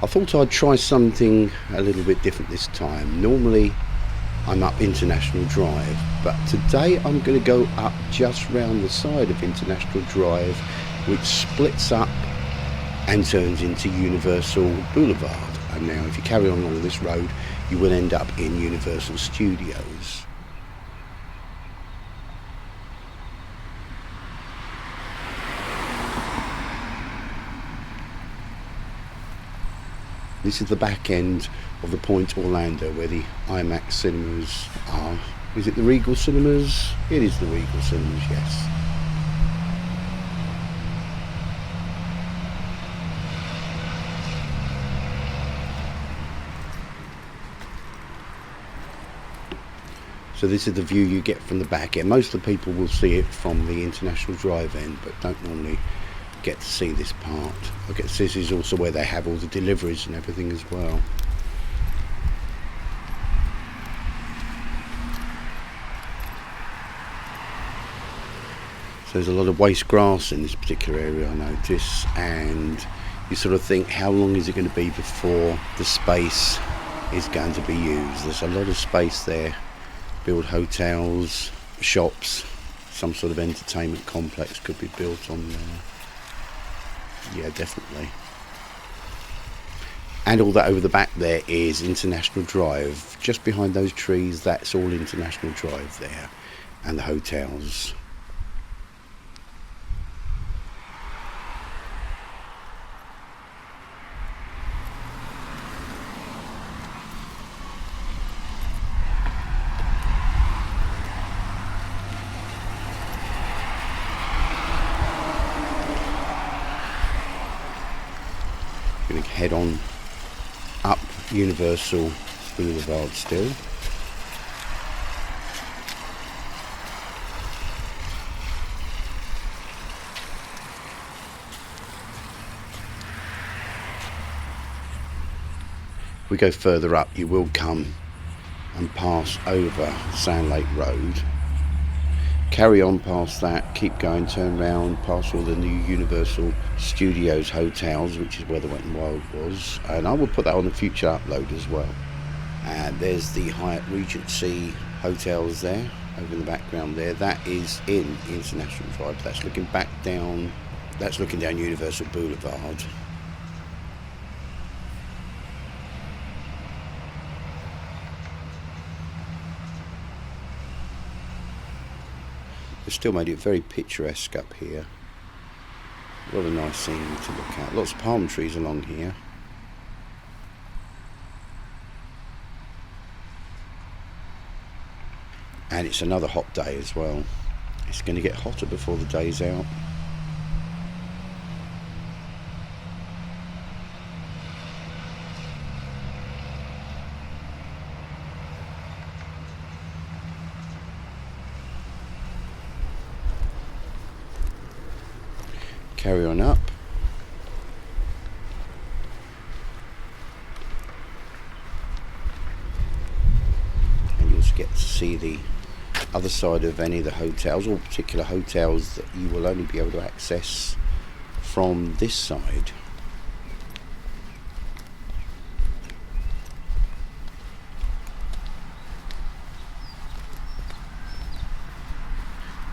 I thought I'd try something a little bit different this time. Normally I'm up International Drive, but today I'm going to go up just round the side of International Drive, which splits up and turns into Universal Boulevard. And now if you carry on along this road, you will end up in Universal Studios. This is the back end of the Point Orlando, where the IMAX cinemas are. Is it the Regal Cinemas? It is the Regal Cinemas, yes. So this is the view you get from the back end. Most of the people will see it from the International Drive end, but don't normally get to see this part. I guess this is also where they have all the deliveries and everything as well. So there's a lot of waste grass in this particular area, I notice, and you sort of think, how long is it going to be before the space is going to be used? There's a lot of space there. Build hotels, shops, some sort of entertainment complex could be built on there. Yeah, definitely. And all that over the back there is International Drive. Just behind those trees, that's all International Drive there, and the hotels. Going to head on up Universal Boulevard still. If we go further up, you will come and pass over Sand Lake Road. Carry on past that, keep going, turn round, past all the new Universal Studios hotels, which is where the Wet n Wild was, and I will put that on a future upload as well. And there's the Hyatt Regency hotels there, over in the background there. That is in International Drive. That's looking back down, that's looking down Universal Boulevard. It's still made it very picturesque up here. A lot of nice scenery to look at. Lots of palm trees along here. And it's another hot day as well. It's going to get hotter before the day's out. Carry on up. And you also get to see the other side of any of the hotels, or particular hotels that you will only be able to access from this side.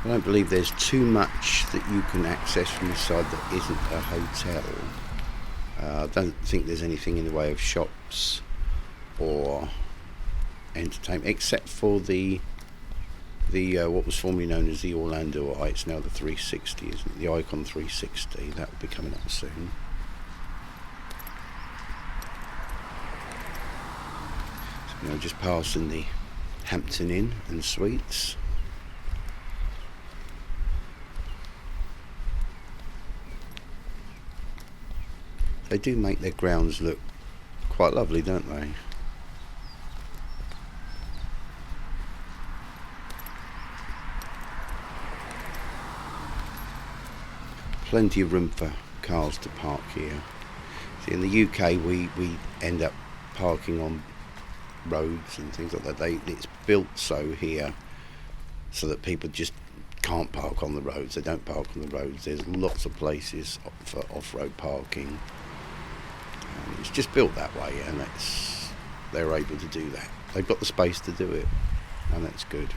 I don't believe there's too much that you can access from this side that isn't a hotel. I don't think there's anything in the way of shops or entertainment, except for the what was formerly known as the Orlando Eye. It's now the 360, isn't it? The Icon 360. That will be coming up soon. So now just passing the Hampton Inn and Suites. They do make their grounds look quite lovely, don't they? Plenty of room for cars to park here. See, in the UK we end up parking on roads and things like that. It's built so here so that people just can't park on the roads. They don't park on the roads. There's lots of places for off-road parking. And it's just built that way, and they're able to do that. They've got the space to do it, and that's good.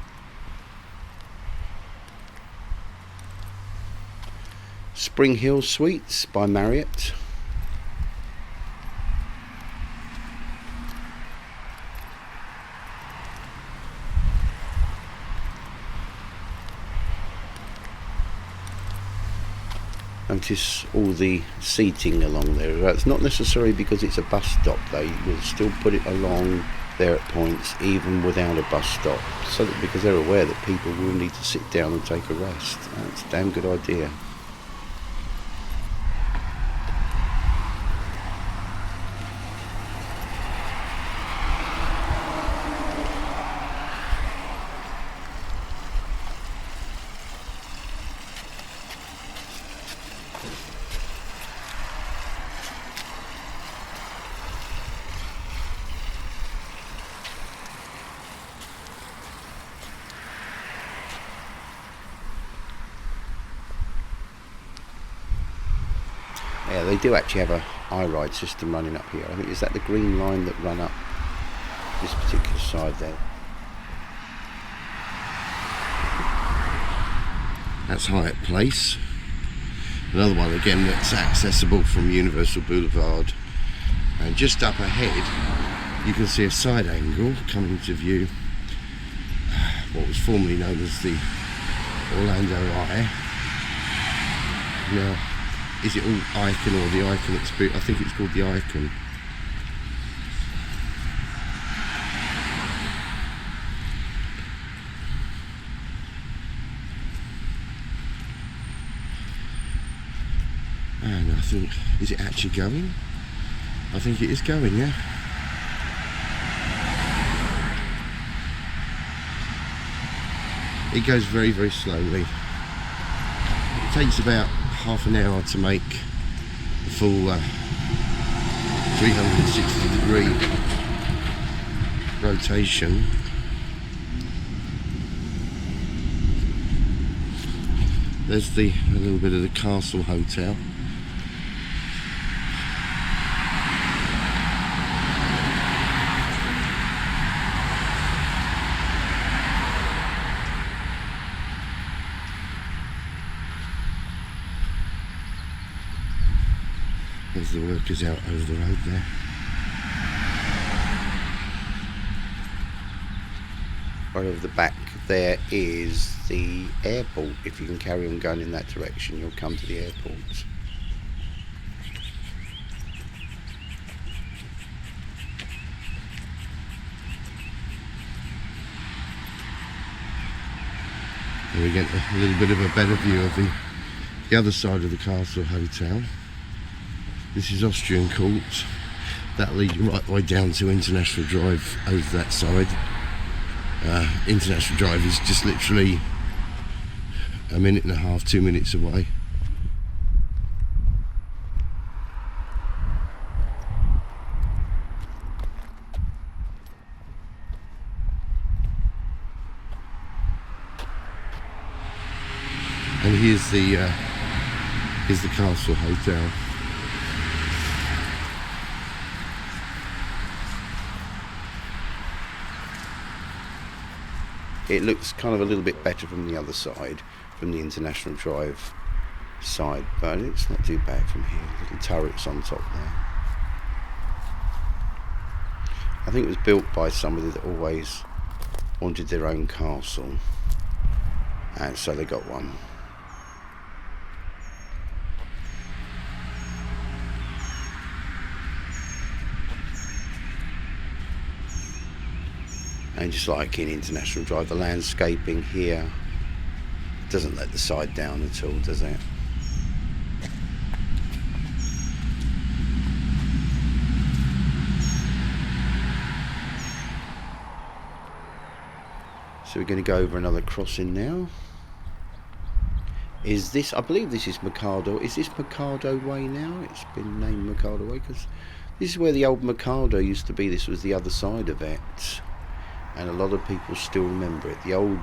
Spring Hill Suites by Marriott. Notice all the seating along there. It's not necessarily because it's a bus stop. They will still put it along there at points even without a bus stop, so that, because they're aware that people will need to sit down and take a rest. That's a damn good idea. Yeah, they do actually have a I-ride system running up here. I think, is that the green line that run up this particular side there? That's Hyatt Place. Another one again that's accessible from Universal Boulevard. And just up ahead you can see a side angle coming to view what was formerly known as the Orlando Eye. Now, is it all Icon or the Icon Experience? I think it's called the Icon. And I think, is it actually going? I think it is going, yeah. It goes very, very slowly. It takes about half an hour to make the full 360-degree rotation. There's a little bit of the Castle Hotel. There's the workers out over the road there. Right over the back there is the airport. If you can carry on going in that direction, you'll come to the airport. Here we get a little bit of a better view of the other side of the Castle Hotel. This is Austrian Court. That leads you right the way down to International Drive over that side. International Drive is just literally a minute and a half, 2 minutes away. And here's the Castle Hotel. It looks kind of a little bit better from the other side, from the International Drive side, but it's not too bad from here. Little turrets on top there. I think it was built by somebody that always wanted their own castle, and so they got one. And just like in International Drive, the landscaping here doesn't let the side down at all, does it? So we're going to go over another crossing now. Is this, I believe this is Mikado. Is this Mikado Way now? It's been named Mikado Way because this is where the old Mikado used to be. This was the other side of it. And a lot of people still remember it. The old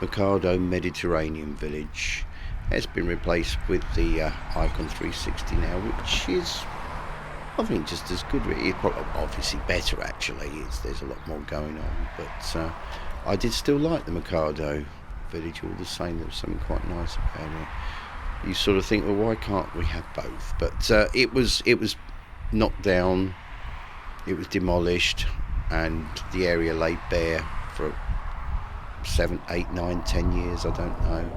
Mikado Mediterranean Village has been replaced with the Icon 360 now, which is I think just as good. It's probably obviously better actually. There's a lot more going on, but I did still like the Mikado village all the same. There was something quite nice about it. You sort of think, well, why can't we have both? But it was knocked down, it was demolished, and the area lay bare for 7, 8, 9, 10 years, I don't know.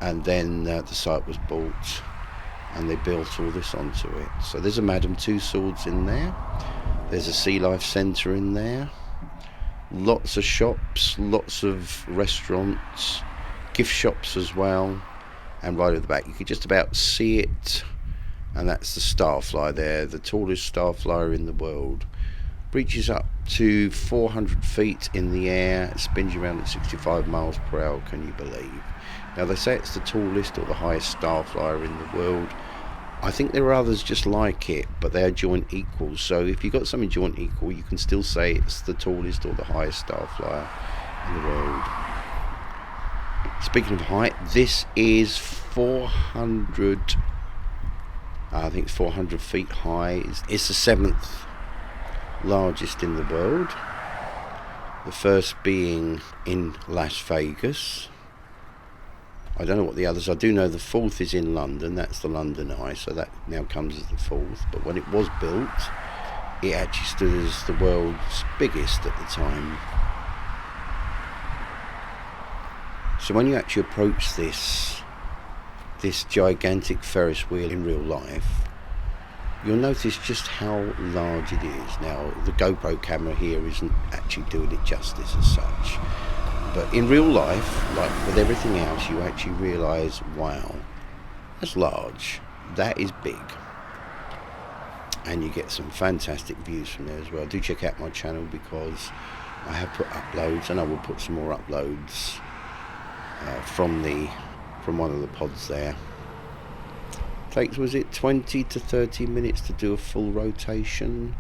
And then the site was bought, and they built all this onto it. So there's a Madame Tussauds in there. There's a Sea Life Centre in there. Lots of shops, lots of restaurants, gift shops as well. And right at the back, you can just about see it. And that's the Starflyer there, the tallest Starflyer in the world. Reaches up to 400 feet in the air. It spins you around at 65 miles per hour, can you believe? Now, they say it's the tallest or the highest Starflyer in the world. I think there are others just like it, but they are joint equals. So if you've got something joint equal, you can still say it's the tallest or the highest Starflyer in the world. Speaking of height, this is 400, I think it's 400 feet high. It's the 7th largest in the world. The first being in Las Vegas. I don't know what the others are. I do know the 4th is in London. That's the London Eye, so that now comes as the 4th. But when it was built, it actually stood as the world's biggest at the time. So when you actually approach this gigantic Ferris wheel in real life, you'll notice just how large it is. Now, the GoPro camera here isn't actually doing it justice as such. But in real life, like with everything else, you actually realise, wow, that's large. That is big. And you get some fantastic views from there as well. Do check out my channel because I have put uploads, and I will put some more uploads from one of the pods there. Takes, was it 20 to 30 minutes to do a full rotation?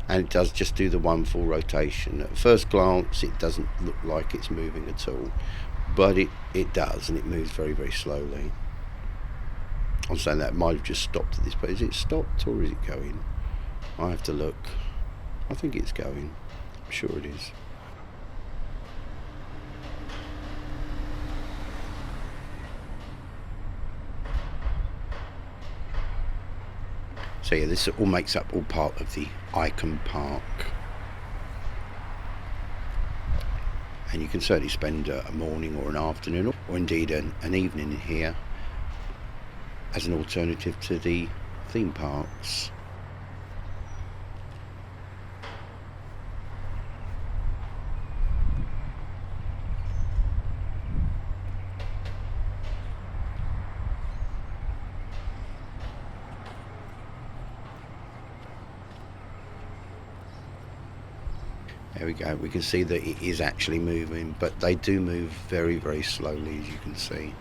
And it does just do the one full rotation. At first glance, it doesn't look like it's moving at all, but it does, and it moves very, very slowly. I'm saying that it might have just stopped at this point. Is it stopped or is it going? I have to look. I think it's going. I'm sure it is. So yeah, this all makes up all part of the Icon Park, and you can certainly spend a morning or an afternoon or indeed an evening here as an alternative to the theme parks. There we go, we can see that it is actually moving, but they do move very, very slowly, as you can see.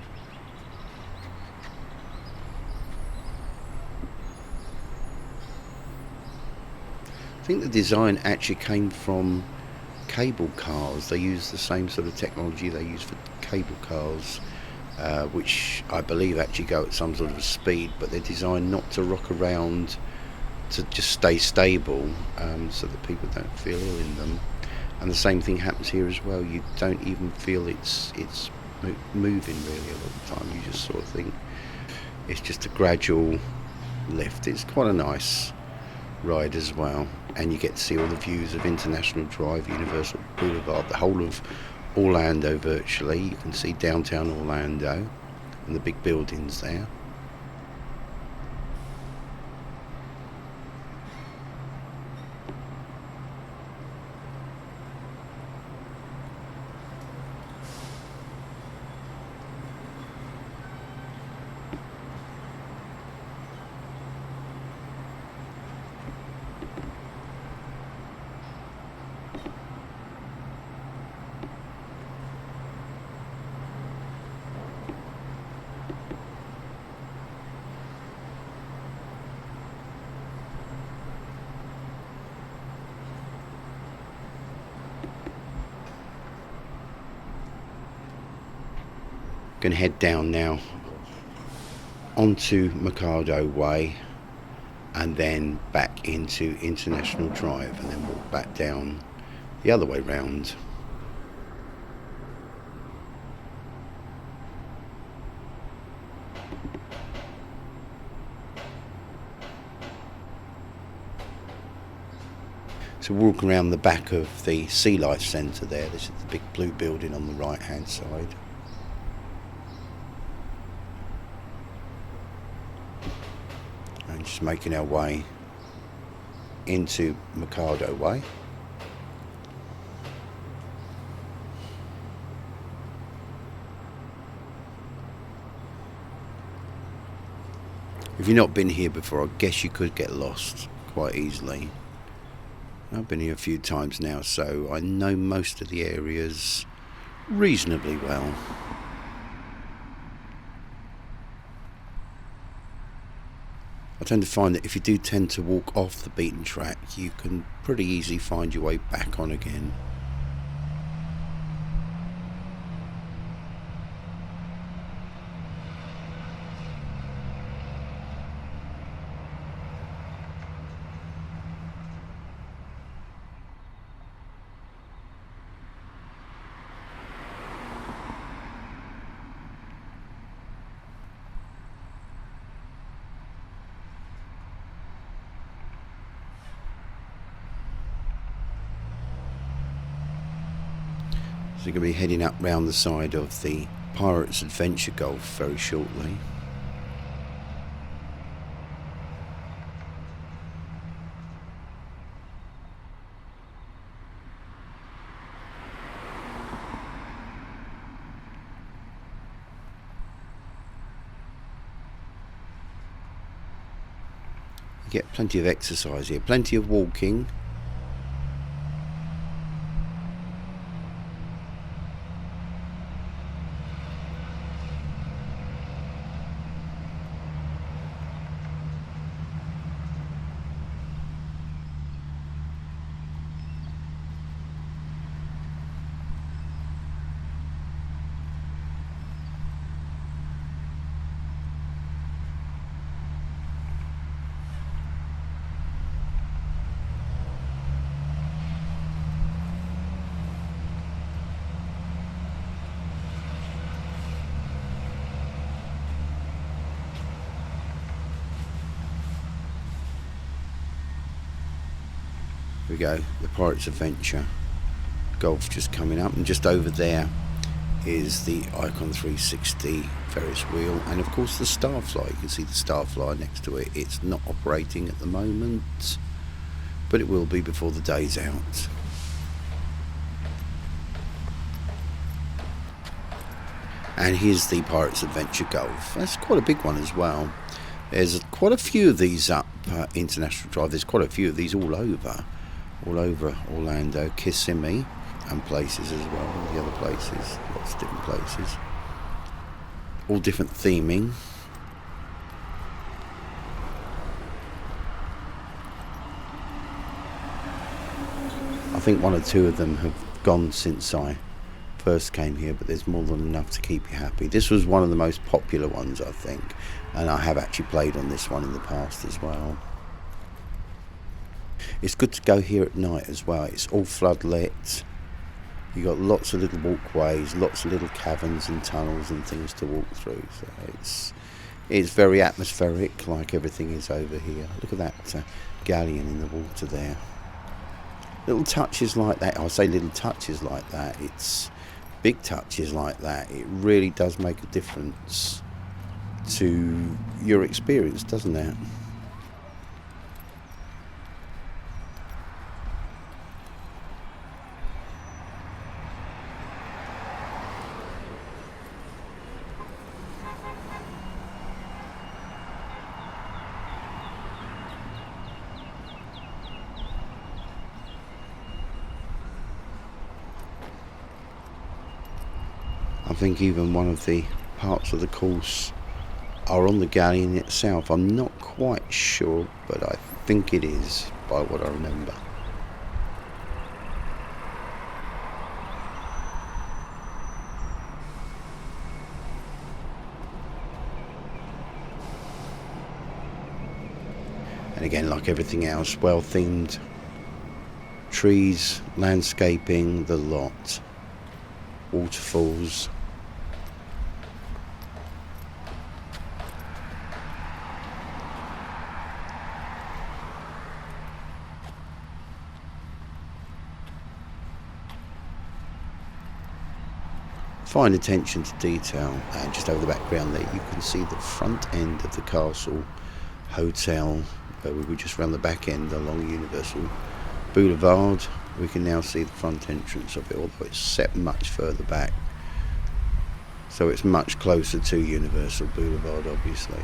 I think the design actually came from cable cars. They use the same sort of technology they use for cable cars, which I believe actually go at some sort of a speed, but they're designed not to rock around, to just stay stable, so that people don't feel ill in them. And the same thing happens here as well. You don't even feel it's moving really a lot of the time. You just sort of think it's just a gradual lift. It's quite a nice ride as well, and you get to see all the views of International Drive, Universal Boulevard, the whole of Orlando virtually. You can see downtown Orlando and the big buildings there. Going to head down now onto Mikado Way, and then back into International Drive, and then walk back down the other way round. So walking around the back of the Sea Life Centre there. This is the big blue building on the right hand side. And just making our way into Mikado Way. If you've not been here before, I guess you could get lost quite easily. I've been here a few times now, so I know most of the areas reasonably well. I tend to find that if you do tend to walk off the beaten track, you can pretty easily find your way back on again. So you're going to be heading up round the side of the Pirates Adventure Golf very shortly. You get plenty of exercise here, plenty of walking. Here we go, the Pirates Adventure Golf just coming up, and just over there is the Icon 360 Ferris wheel, and of course the Starfly. You can see the Starfly next to it. It's not operating at the moment, but it will be before the day's out. And here's the Pirates Adventure Golf. That's quite a big one as well. There's quite a few of these up International Drive. There's quite a few of these all over Orlando, Kissimmee, and places as well. All the other places, lots of different places, all different theming. I think one or two of them have gone since I first came here, but there's more than enough to keep you happy. This was one of the most popular ones, I think, and I have actually played on this one in the past as well. It's good to go here at night as well. It's all floodlit. You've got lots of little walkways, lots of little caverns and tunnels and things to walk through. So it's very atmospheric, like everything is over here. Look at that galleon in the water there. Little touches like that. I say little touches like that. It's big touches like that. It really does make a difference to your experience, doesn't it? I think even one of the parts of the course are on the galleon itself. I'm not quite sure, but I think it is, by what I remember. And again, like everything else, well themed, trees, landscaping, the lot, waterfalls. Fine attention to detail. And just over the background there, you can see the front end of the castle hotel, where we would just run the back end along Universal Boulevard. We can now see the front entrance of it, although it's set much further back, so it's much closer to Universal Boulevard, obviously.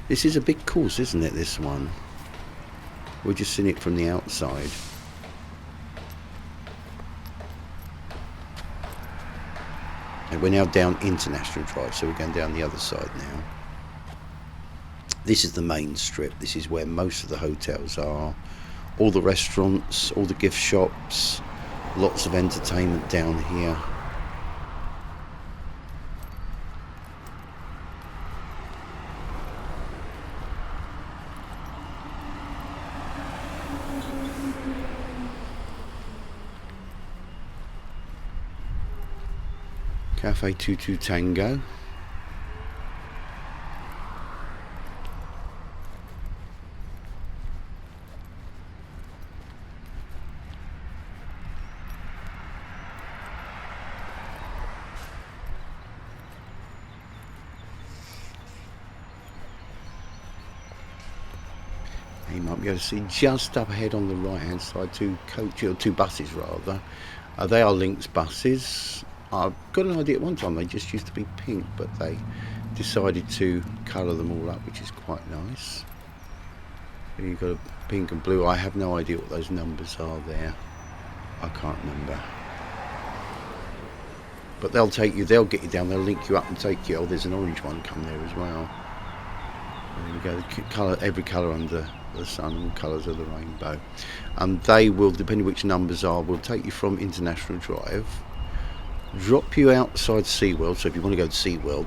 This is a big course, isn't it, this one? We're just seeing it from the outside. And we're now down International Drive, so we're going down the other side now. This is the main strip. This is where most of the hotels are. All the restaurants, all the gift shops, lots of entertainment down here. Cafe Tutu Tango. You might be able to see just up ahead on the right hand side two buses rather. They are Lynx buses. I've got an idea at one time they just used to be pink, but they decided to colour them all up, which is quite nice. You've got a pink and blue. I have no idea what those numbers are there. I can't remember. But they'll take you, they'll get you down, they'll link you up and take you. Oh, there's an orange one come there as well. There we go, every colour under the sun, all colours of the rainbow. They will, depending which numbers are, will take you from International Drive, drop you outside SeaWorld. So if you want to go to SeaWorld,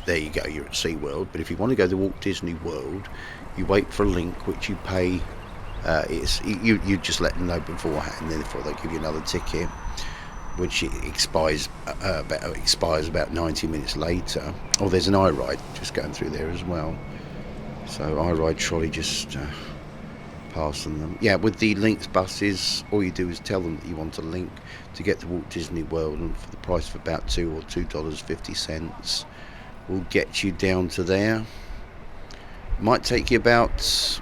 there you go, you're at SeaWorld. But if you want to go to Walt Disney World, you wait for a link which you pay. You just let them know beforehand, then before they give you another ticket, which expires about 90 minutes later. Oh, there's an iRide just going through there as well. So iRide trolley just passing them. Yeah, with the Lynx buses, all you do is tell them that you want a link to get to Walt Disney World, and for the price of about $2 or $2.50, will get you down to there. Might take you about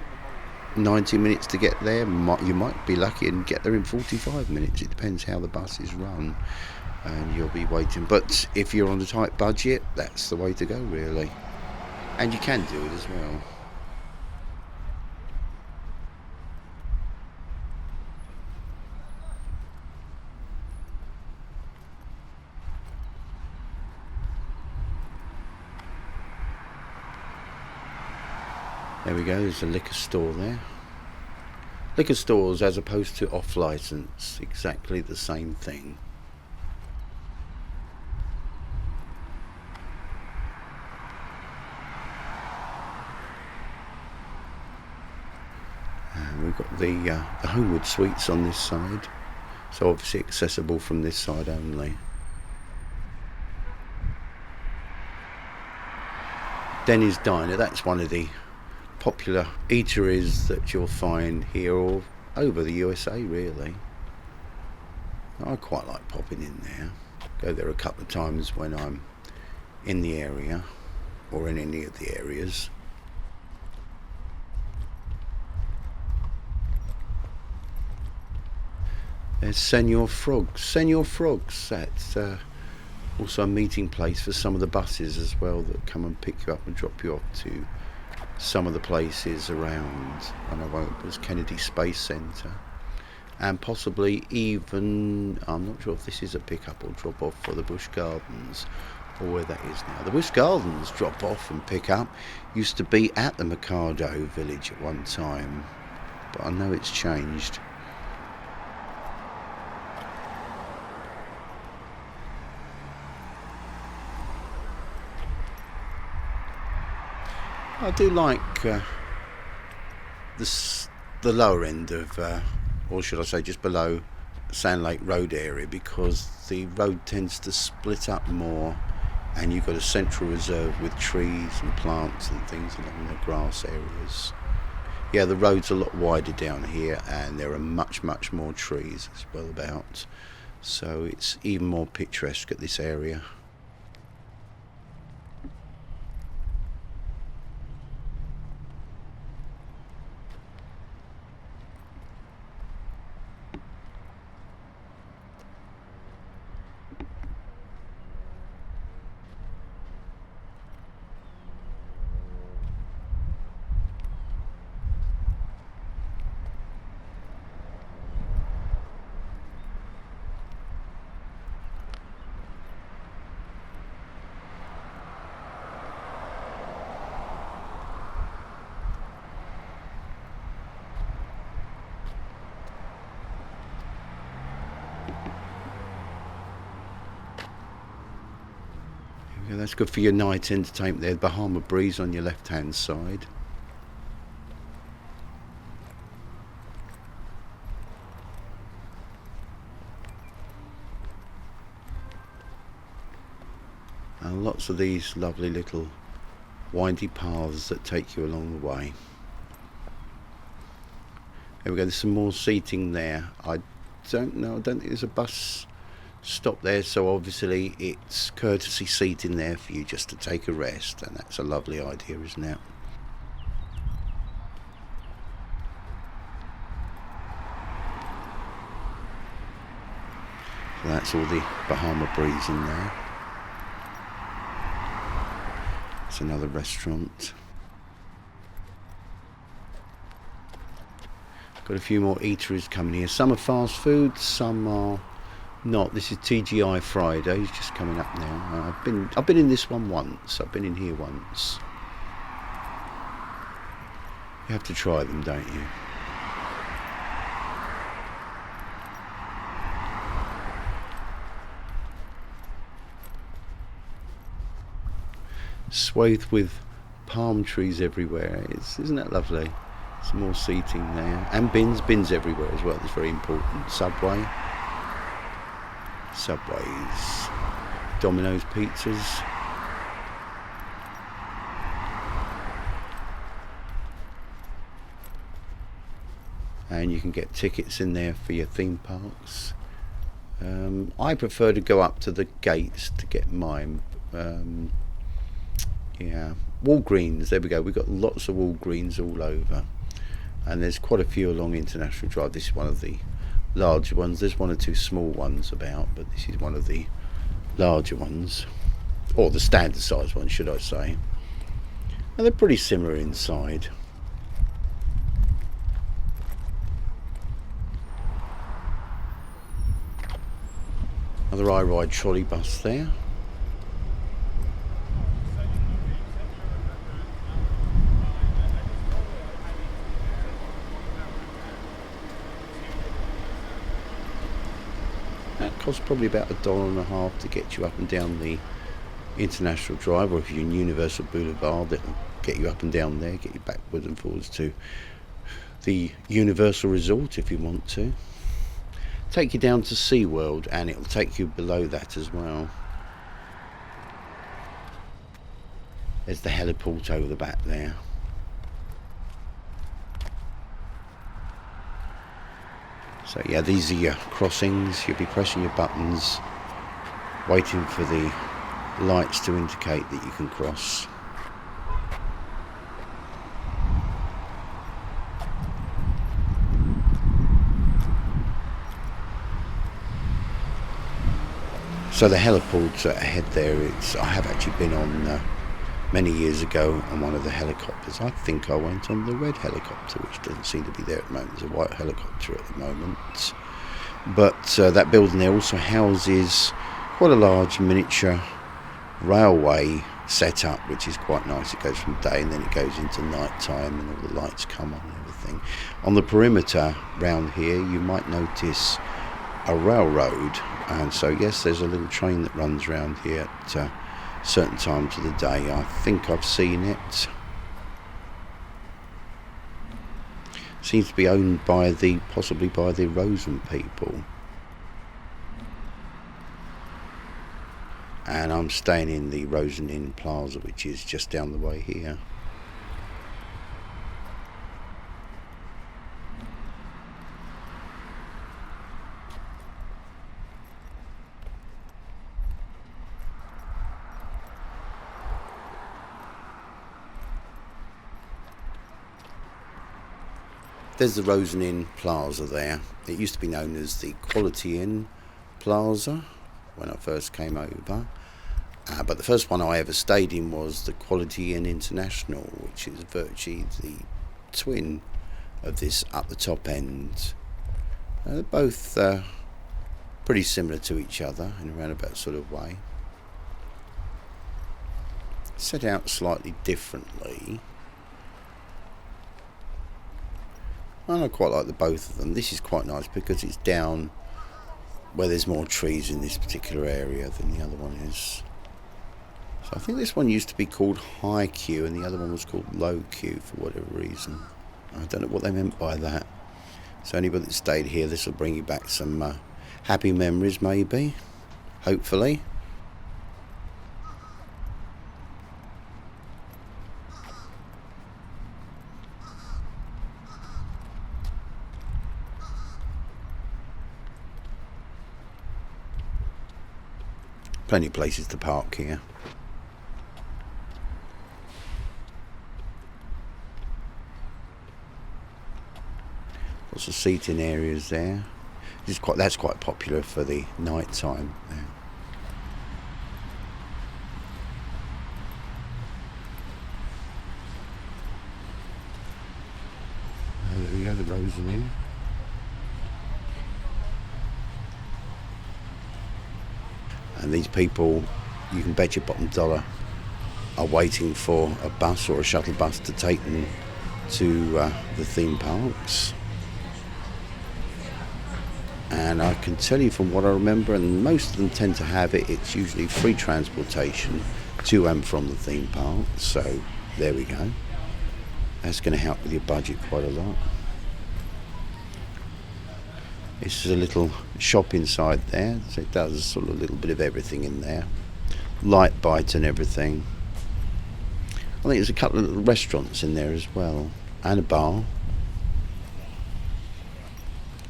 90 minutes to get there. You might be lucky and get there in 45 minutes. It depends how the buses run, and you'll be waiting. But if you're on a tight budget, that's the way to go, really. And you can do it as well. There we go, there's a liquor store there. Liquor stores, as opposed to off license, exactly the same thing. And we've got the Homewood Suites on this side, so obviously accessible from this side only. Denny's Diner, that's one of the popular eateries that you'll find here or over the USA, really. I quite like popping in there. Go there a couple of times when I'm in the area or in any of the areas. There's Senor Frogs. Senor Frogs, that's also a meeting place for some of the buses as well that come and pick you up and drop you off to some of the places around. I know it was Kennedy Space Centre, and possibly even, I'm not sure if this is a pick-up or drop-off for the Busch Gardens or where that is now. The Busch Gardens drop-off and pick-up used to be at the Mikado Village at one time, but I know it's changed. I do like the lower end of, or should I say just below Sand Lake Road area, because the road tends to split up more and you've got a central reserve with trees and plants and things along the grass areas. Yeah, the road's a lot wider down here and there are much more trees as well about, so it's even more picturesque at this area. Yeah, that's good for your night entertainment there. Bahama Breeze on your left hand side. And lots of these lovely little windy paths that take you along the way. There we go, there's some more seating there. I don't think there's a bus stop there, so obviously it's courtesy seating there for you just to take a rest, and that's a lovely idea, isn't it? So that's all the Bahama Breeze in there. It's another restaurant. Got a few more eateries coming here. Some are fast food, some are not. This is TGI Fridays, just coming up now. I've been in this one once. I've been in here once. You have to try them, don't you? Swathed with palm trees everywhere. Isn't that lovely? Some more seating there, and bins everywhere as well. That's very important. Subways, Domino's pizzas. And you can get tickets in there for your theme parks. I prefer to go up to the gates to get mine. Yeah, Walgreens, there we go. We've got lots of Walgreens all over, and there's quite a few along International Drive. This is one of the larger ones. There's one or two small ones about, but this is one of the larger ones, or the standard size ones, should I say. And they're pretty similar inside. Another iRide trolley bus there. That costs probably about $1.50 to get you up and down the International Drive, or if you're in Universal Boulevard, it'll get you up and down there, get you backwards and forwards to the Universal Resort if you want to. Take you down to SeaWorld, and it'll take you below that as well. There's the heliport over the back there. So yeah, these are your crossings. You'll be pressing your buttons, waiting for the lights to indicate that you can cross. So the heliports are ahead there. I have actually been on many years ago on one of the helicopters. I think I went on the red helicopter, which doesn't seem to be there at the moment. There's a white helicopter at the moment. But that building there also houses quite a large miniature railway setup, which is quite nice. It goes from day and then it goes into night time and all the lights come on and everything. On the perimeter round here you might notice a railroad, and so yes, there's a little train that runs around here at certain times of the day. I think I've seen it. Seems to be owned by possibly by the Rosen people. And I'm staying in the Rosen Inn Plaza, which is just down the way here. There's the Rosen Inn Plaza there. It used to be known as the Quality Inn Plaza when I first came over. But the first one I ever stayed in was the Quality Inn International, which is virtually the twin of this at the top end. They're both pretty similar to each other in a roundabout sort of way. Set out slightly differently. And I quite like the both of them. This is quite nice because it's down where there's more trees in this particular area than the other one is. So I think this one used to be called High Q and the other one was called Low Q for whatever reason. I don't know what they meant by that. So anybody that stayed here, this will bring you back some happy memories maybe, hopefully. Plenty of places to park here. Lots of seating areas there. That's quite popular for the night time there. There we go, the Rosen Inn. And these people, you can bet your bottom dollar, are waiting for a bus or a shuttle bus to take them to the theme parks. And I can tell you from what I remember, and most of them tend to have it, it's usually free transportation to and from the theme park. So there we go. That's going to help with your budget quite a lot. This is a little shop inside there, so it does sort of a little bit of everything in there. Light bite and everything. I think there's a couple of little restaurants in there as well, and a bar.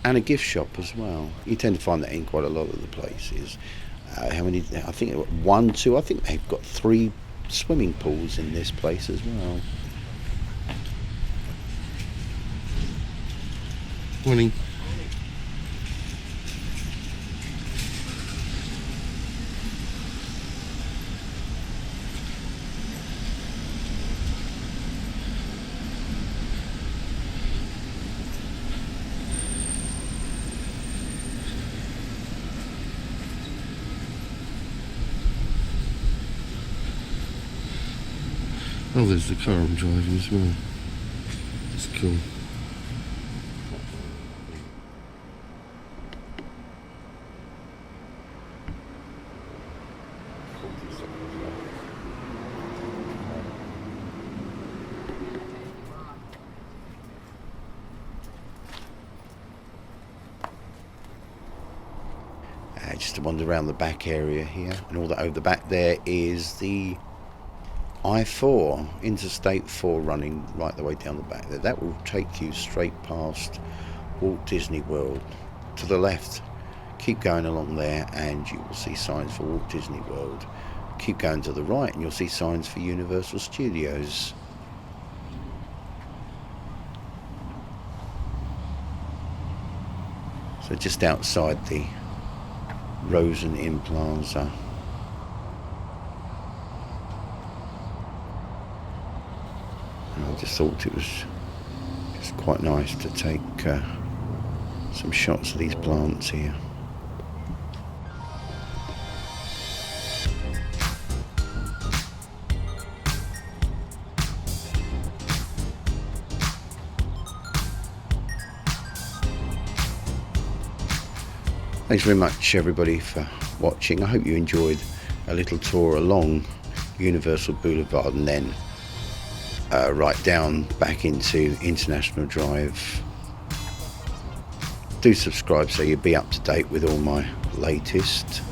And a gift shop as well. You tend to find that in quite a lot of the places. How many? I think 1, 2. I think they've got 3 swimming pools in this place as well. Morning. Oh, there's the car I'm driving as well. That's cool. Just to wander around the back area here, and all that over the back there is the I-4, Interstate 4 running right the way down the back there. That will take you straight past Walt Disney World. To the left, keep going along there and you will see signs for Walt Disney World. Keep going to the right and you'll see signs for Universal Studios. So just outside the Rosen Inn Plaza. I just thought it was just quite nice to take some shots of these plants here. Thanks very much everybody for watching. I hope you enjoyed a little tour along Universal Boulevard and then right down back into International Drive. Do subscribe so you'll be up to date with all my latest.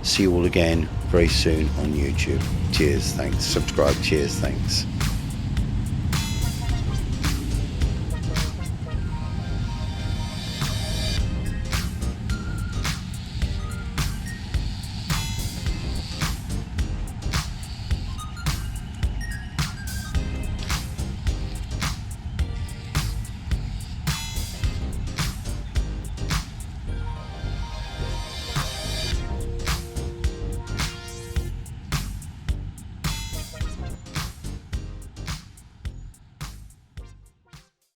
See you all again very soon on YouTube. Cheers, thanks. Subscribe, cheers, thanks.